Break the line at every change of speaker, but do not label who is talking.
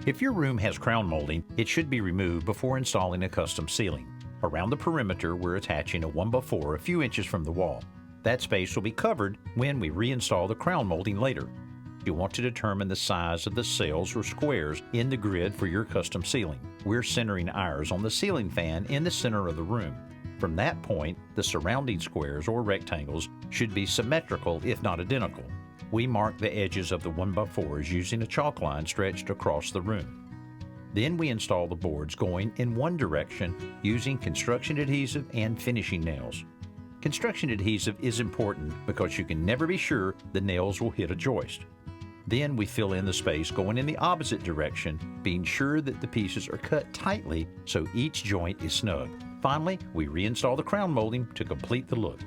If your room has crown molding, it should be removed before installing a custom ceiling. Around the perimeter, we're attaching a 1x4 a few inches from the wall. That space will be covered when we reinstall the crown molding later. You want to determine the size of the cells or squares in the grid for your custom ceiling. We're centering ours on the ceiling fan in the center of the room. From that point, the surrounding squares or rectangles should be symmetrical if not identical. We mark the edges of the 1x4s using a chalk line stretched across the room. Then we install the boards going in one direction using construction adhesive and finishing nails. Construction adhesive is important because you can never be sure the nails will hit a joist. Then we fill in the space going in the opposite direction, being sure that the pieces are cut tightly so each joint is snug. Finally, we reinstall the crown molding to complete the look.